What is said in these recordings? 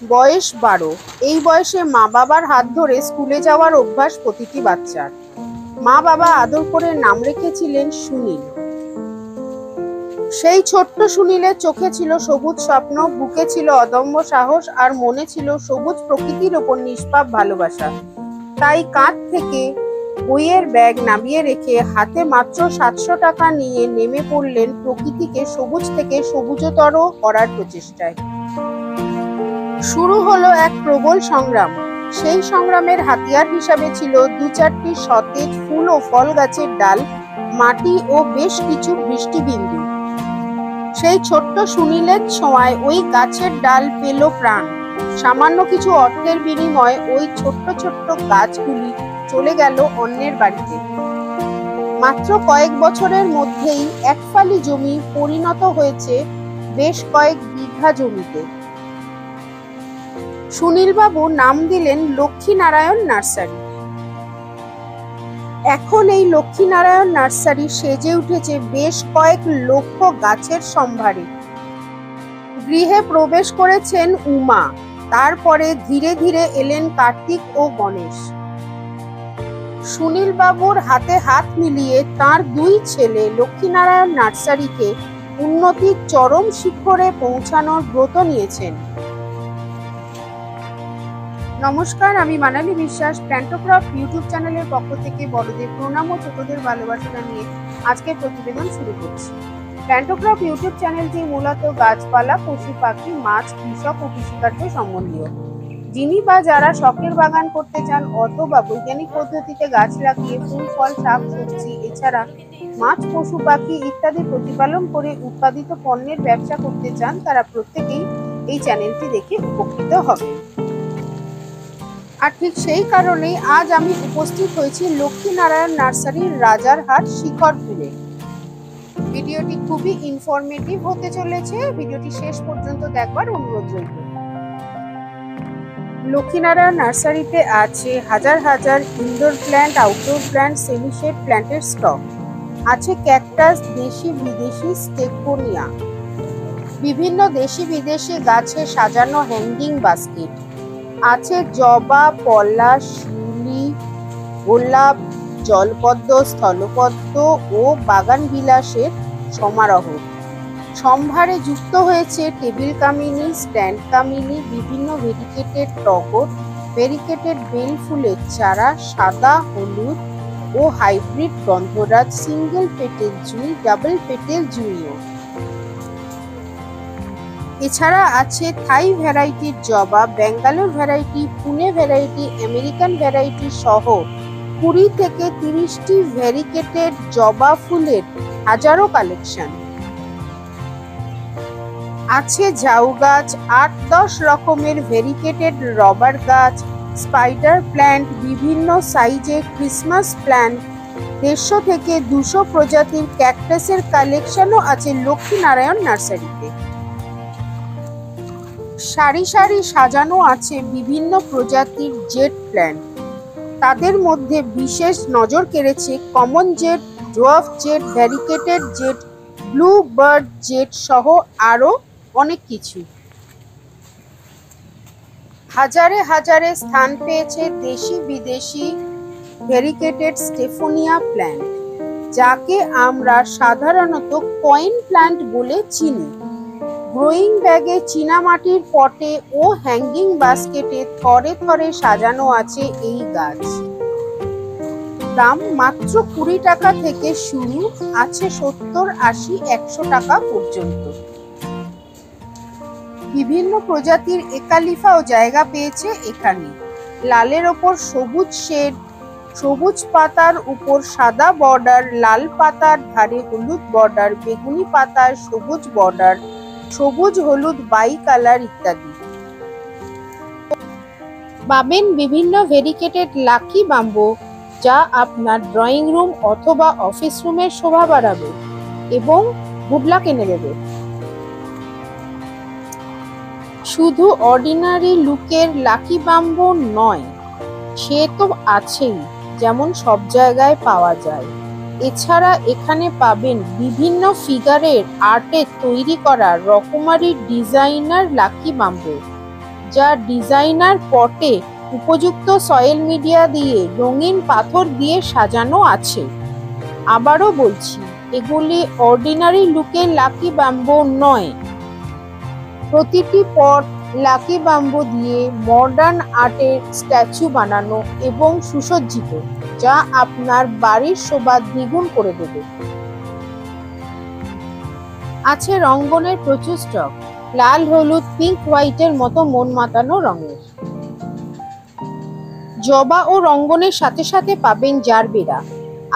বয়স 12। এই বয়সে মা বাবার হাত ধরে স্কুলে যাওয়ার অভ্যাস প্রতিটি বাচ্চার। মা বাবা আদর করে নাম রেখেছিলেন সুনীল। সেই ছোট্ট সুনীলের চোখে ছিল সবুজ স্বপ্ন, বুকে ছিল অদম্য সাহস, আর মনে ছিল সবুজ প্রকৃতির ওপর নিষ্পাপ ভালোবাসা। তাই কাঁধ থেকে বইয়ের ব্যাগ নামিয়ে রেখে হাতে মাত্র 700 টাকা নিয়ে নেমে পড়লেন প্রকৃতিকে সবুজ থেকে সবুজতর করার প্রচেষ্টায়। শুরু হলো এক প্রবল সংগ্রাম। সেই সংগ্রামের হাতিয়ার হিসাবে ছিল 2-4টি সতেজ ফুল ও ফল গাছের ডাল, মাটি ও বেশ কিছু বৃষ্টিবিন্দু। সেই ছোট্ট সুনীলের ছোঁয়ায় ওই গাছের ডাল পেল প্রাণ। সামান্য কিছু অর্থের বিনিময়ে ওই ছোট্ট ছোট্ট গাছগুলি চলে গেল অন্যের বাড়িতে। মাত্র কয়েক বছরের মধ্যেই এক ফালি জমি পরিণত হয়েছে বেশ কয়েক বিঘা জমিতে। সুনীলবাবু নাম দিলেন লক্ষ্মীনারায়ণ নার্সারি। এখন এই লক্ষ্মীনারায়ণ নার্সারি সেজে উঠেছে বেশ কয়েক লক্ষ গাছের সম্ভারে। গৃহে প্রবেশ করেছেন উমা, তারপরে ধীরে ধীরে এলেন কার্তিক ও গণেশ। সুনীলবাবুর হাতে হাত মিলিয়ে তাঁর 2 ছেলে লক্ষ্মীনারায়ণ নার্সারিকে উন্নতির চরম শিখরে পৌঁছানোর ব্রত নিয়েছেন। নমস্কার, আমি মানালি বিশ্বাস। প্ল্যান্টোক্রফট ইউটিউব চ্যানেলের পক্ষ থেকে বড়দের প্রণাম ও ছোটদের ভালোবাসা জানিয়ে আজকে প্রতিবেদন শুরু করছি। প্ল্যান্টোক্রফট ইউটিউব চ্যানেলটি মূলত গাছপালা, পশু পাখি, মাছ, কৃষক ও কৃষিকার্য সম্বন্ধীয়। যিনি বা যারা শখের বাগান করতে চান অথবা বৈজ্ঞানিক পদ্ধতিতে গাছ লাগিয়ে ফুল, ফল, শাক, সবজি এছাড়া মাছ, পশু পাখি ইত্যাদি প্রতিপালন করে উৎপাদিত পণ্যের ব্যবসা করতে চান, তারা প্রত্যেকেই এই চ্যানেলটি দেখে উপকৃত হবে। আর ঠিক সেই কারণেই আজ আমি উপস্থিত হয়েছি লক্ষ্মীনারায়ণ নার্সারির রাজারহাট শিখরপুরে। ভিডিওটি খুবই ইনফরমেটিভ হতে চলেছে, ভিডিওটি শেষ পর্যন্ত দেখবার অনুরোধ রইল। লক্ষ্মীনারায়ণ নার্সারিতে আছে হাজার হাজার indoor plant, outdoor plant, semi shade প্ল্যান্টের স্টক। আছে ক্যাকটাস, দেশি বিদেশি স্টেগোনিয়া, বিভিন্ন দেশি বিদেশি গাছে সাজানো হ্যাঙ্গিং বাস্কেট। আছে জবা, পলাশ, শিউলি, গোলাপ, জলপদ্ম, স্থলপদ্ম ও বাগান বিলাসের সমারোহ। সম্ভারে যুক্ত হয়েছে টেবিল কামিনী, স্ট্যান্ড কামিনী, বিভিন্ন ভেরিকেটেড টগর, ভেরিকেটেড বেল ফুলের চারা, সাদা, হলুদ ও হাইব্রিড গন্ধরাজ, সিঙ্গেল পেটেল জুঁই, ডাবল পেটেল জুঁইও। এছাড়া আছে থাই ভ্যারাইটির জবা, Bangalore variety, Pune variety, American variety সহ 20 থেকে 30টি ভ্যারিকেটেড জবা ফুলের হাজারো কালেকশন। আছে ঝাউ গাছ, 8-10 রকমের ভেরিকেটেড রবার গাছ, স্পাইডার প্ল্যান্ট, বিভিন্ন সাইজে ক্রিসমাস প্ল্যান্ট, 150 থেকে 200 প্রজাতির ক্যাকটাসের কালেকশনও আছে লক্ষ্মীনারায়ণ নার্সারিতে। সারি সারি সাজানো আছে বিভিন্ন প্রজাতির জেড প্ল্যান্ট। তাদের মধ্যে বিশেষ নজর কেড়েছে common Z, dwarf Z, variegated Z, blue bird Z সহ আরো অনেক কিছু। হাজারে হাজারে স্থান পেয়েছে দেশি বিদেশি ভ্যারিকেটেড স্টেফোনিয়া প্ল্যান্ট, যাকে আমরা সাধারণত কয়েন প্ল্যান্ট বলে চিনি। গ্রোয়িং ব্যাগে, চীনামাটির পটে ও হ্যাঙ্গিং বাস্কেটে থরে থরে সাজানো আছে এই গাছ। দাম মাত্র 20 টাকা থেকে শুরু, আছে 70, 80, 100 টাকা পর্যন্ত। বিভিন্ন প্রজাতির একালিফাও জায়গা পেয়েছে এখানে। লালের ওপর সবুজ শেড, সবুজ পাতার উপর সাদা বর্ডার, লাল পাতার ধারে হলুদ বর্ডার, বেগুনি পাতার সবুজ বর্ডার, সবুজ হলুদ বাই কালার ইত্যাদি। পাবেন বিভিন্ন ভেরিকেটেড লাকি বাম্বু, যা আপনার ড্রয়িং রুম অথবা অফিস রুমের শোভা বাড়াবে এবং গুড লাক এনে দেবে। শুধু অর্ডিনারি লুকের লাকি বাম্বু নয়, সে তো আছেই, যেমন সব জায়গায় পাওয়া যায়। এছাড়া এখানে পাবেন বিভিন্ন ফিগারের আর্টে তৈরি করা রকমারি ডিজাইনার লাকি বাম্বু। যা ডিজাইনার পটে উপযুক্ত সয়েল মিডিয়া দিয়ে রঙিন পাথর দিয়ে সাজানো আছে। আবারও বলছি, এগুলি অর্ডিনারি লুকের লাকি ব্যাম্বো নয়। প্রতিটি পট লাকি ব্যাম্বো দিয়ে মডার্ন আর্টের স্ট্যাচু বানানো এবং সুসজ্জিত, যা আপনার বাড়ির শোভা দ্বিগুণ করে দেবে। আছে রঙ্গনের প্রচুর স্টক, লাল, হলুদ, পিঙ্ক, হোয়াইটের মতো মন মাতানো রঙের। জবা ও রঙ্গনের সাথে সাথে পাবেন জারবেরা।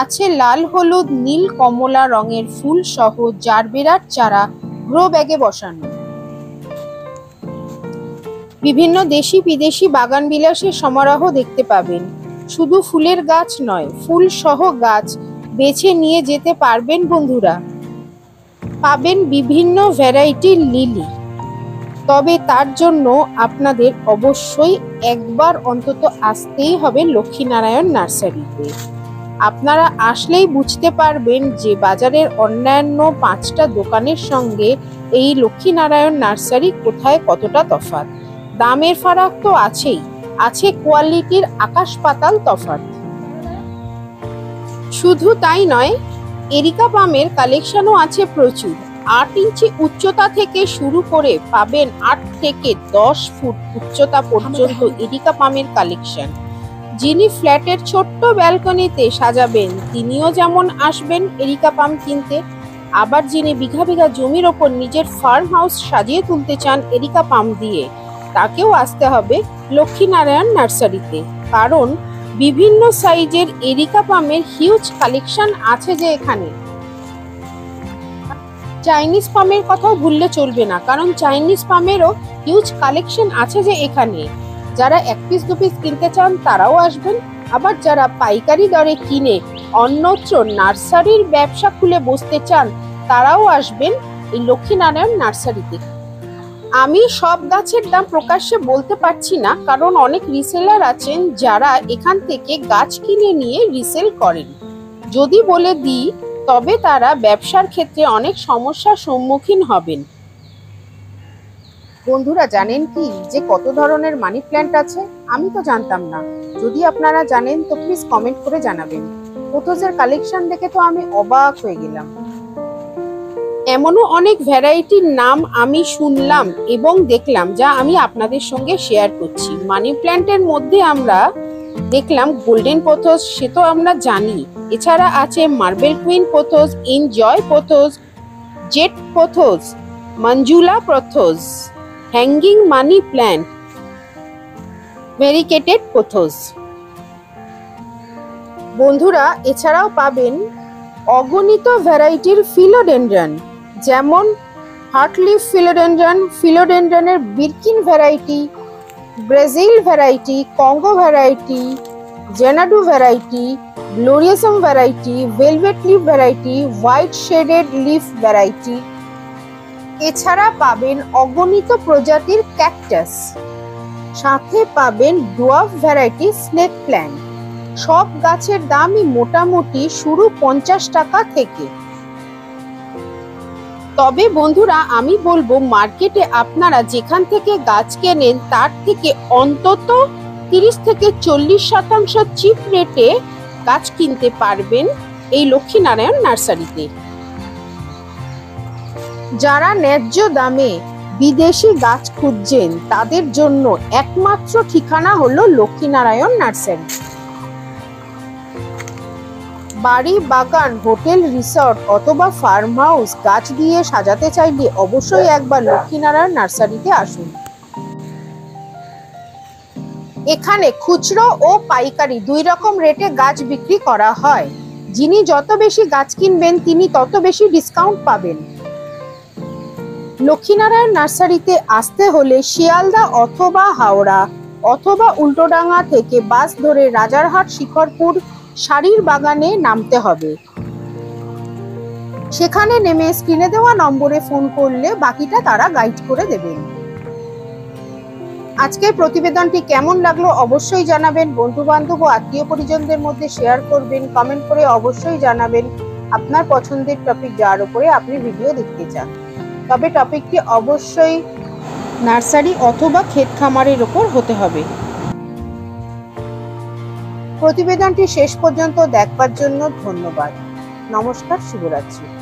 আছে লাল, হলুদ, নীল, কমলা রঙের ফুল সহ জারবেরার চারা গ্রো ব্যাগে বসানো। বিভিন্ন দেশি বিদেশি বাগান বিলাসের সমারোহ দেখতে পাবেন। শুধু ফুলের গাছ নয়, ফুল সহ গাছ বেছে নিয়ে যেতে পারবেন বন্ধুরা। পাবেন বিভিন্ন ভ্যারাইটির লিলি। তবে তার জন্য আপনাদের অবশ্যই একবার অন্তত আসতেই হবে লক্ষ্মীনারায়ণ নার্সারিতে। আপনারা আসলেই বুঝতে পারবেন যে বাজারের অন্যান্য 5টা দোকানের সঙ্গে এই লক্ষ্মীনারায়ণ নার্সারি কোথায় কতটা তফাৎ। দামের ফারাক তো আছেই, আছে কোয়ালিটির আকাশ পাতাল তফাৎ। শুধু তাই নয়, এরিকা পামের কালেকশনও আছে প্রচুর। 8 ইঞ্চি উচ্চতা থেকে শুরু করে পাবেন 8 থেকে 10 ফুট উচ্চতা পর্যন্ত এরিকা পামের কালেকশন। যিনি ফ্ল্যাটের ছোট্ট ব্যালকনিতে সাজাবেন তিনিও যেমন আসবেন এরিকা পাম কিনতে, আবার যিনি বিঘা বিঘা জমির ওপর নিজের ফার্ম হাউস সাজিয়ে তুলতে চান এরিকা পাম দিয়ে, তাকেও আসতে হবে লক্ষ্মীনারায়ণ নার্সারিতে। কারণ বিভিন্ন সাইজের এরিকা পামের হিউজ কালেকশন আছে যে এখানে। চাইনিজ পামের কথাও ভুললে চলবে না, কারণ চাইনিজ পামেরও হিউজ কালেকশন আছে যে এখানে। যারা 1 পিস 2 পিস কিনতে চান তারাও আসবেন, আবার যারা পাইকারি দরে কিনে অন্যত্র নার্সারির ব্যবসা খুলে বসতে চান তারাও আসবেন এই লক্ষ্মীনারায়ণ নার্সারিতে। আমি সব গাছের দাম প্রকাশ্যে বলতে পারছি না, কারণ অনেক রিসেলার আছেন যারা এখান থেকে গাছ কিনে নিয়ে রিসেল করেন। যদি বলে দিই তবে তারা ব্যবসার ক্ষেত্রে অনেক সমস্যার সম্মুখীন হবেন। বন্ধুরা, জানেন কি যে কত ধরনের মানি প্ল্যান্ট আছে? আমি তো জানতাম না। যদি আপনারা জানেন তো প্লিজ কমেন্ট করে জানাবেন। পোথোসের কালেকশন দেখে তো আমি অবাক হয়ে গেলাম। এমনও অনেক ভ্যারাইটির নাম আমি শুনলাম এবং দেখলাম, যা আমি আপনাদের সঙ্গে শেয়ার করছি। মানি প্ল্যান্টের মধ্যে আমরা দেখলাম গোল্ডেন পোথোস, সে তো আমরা জানি। এছাড়া আছে marble queen pothos, enjoy pothos, jet pothos, Manjula pothos, hanging money plant, variegated pothos. বন্ধুরা, এছাড়াও পাবেন অগণিত ভ্যারাইটির ফিলোডেন্ড্রন, যেমন হার্টলিফ ফিলোডেন্ড্রন, ফিলোডেন্ড্রনের Birkin variety, Brazil variety, Congo variety, Xanadu variety, gloriosum variety, velvet leaf variety, white shaded leaf variety. এছাড়া পাবেন অগণিত প্রজাতির ক্যাকটাস, সাথে পাবেন ডোয়ার্ফ ভ্যারাইটি স্নেক প্ল্যান্ট। সব গাছের দামই মোটামুটি শুরু 50 টাকা থেকে। তবে বন্ধুরা, আমি বলবো মার্কেটে আপনারা যেখান থেকে গাছ কেনেন তার থেকে অন্তত 30 থেকে 40% চিপ রেটে গাছ কিনতে পারবেন এই লক্ষ্মীনারায়ণ নার্সারিতে। যারা ন্যায্য দামে বিদেশি গাছ খুঁজছেন তাদের জন্য একমাত্র ঠিকানা হলো লক্ষ্মীনারায়ণ নার্সারি। বাড়ি, বাগান, হোটেল, রিসর্ট অথবা ফার্ম হাউস গাছ দিয়ে সাজাতে চাইলে অবশ্যই একবার লক্ষ্মীনারায়ণ নার্সারিতে আসুন। এখানে খুচরো ও পাইকারি 2 রকম রেটে গাছ বিক্রি করা হয়। যিনি যত বেশি গাছ কিনবেন তিনি তত বেশি ডিসকাউন্ট পাবেন। লক্ষ্মীনারায়ণ নার্সারিতে আসতে হলে শিয়ালদা অথবা হাওড়া অথবা উল্টোডাঙ্গা থেকে বাস ধরে রাজারহাট শিখরপুর শাড়ির বাগানে নামতে হবে। সেখানে নেমে স্ক্রিনে দেওয়া নম্বরে ফোন করলে বাকিটা তারা গাইড করে দেবেন। আজকের প্রতিবেদনটি কেমন লাগলো অবশ্যই জানাবেন। বন্ধু বান্ধব ও আত্মীয় পরিজনদের মধ্যে শেয়ার করবেন। কমেন্ট করে অবশ্যই জানাবেন আপনার পছন্দের টপিক যার উপরে আপনি ভিডিও দেখতে চান। তবে টপিকটি অবশ্যই নার্সারি অথবা ক্ষেত খামারের ওপর হতে হবে। প্রতিবেদনটি শেষ পর্যন্ত দেখবার জন্য ধন্যবাদ। নমস্কার, শুভরাত্রি।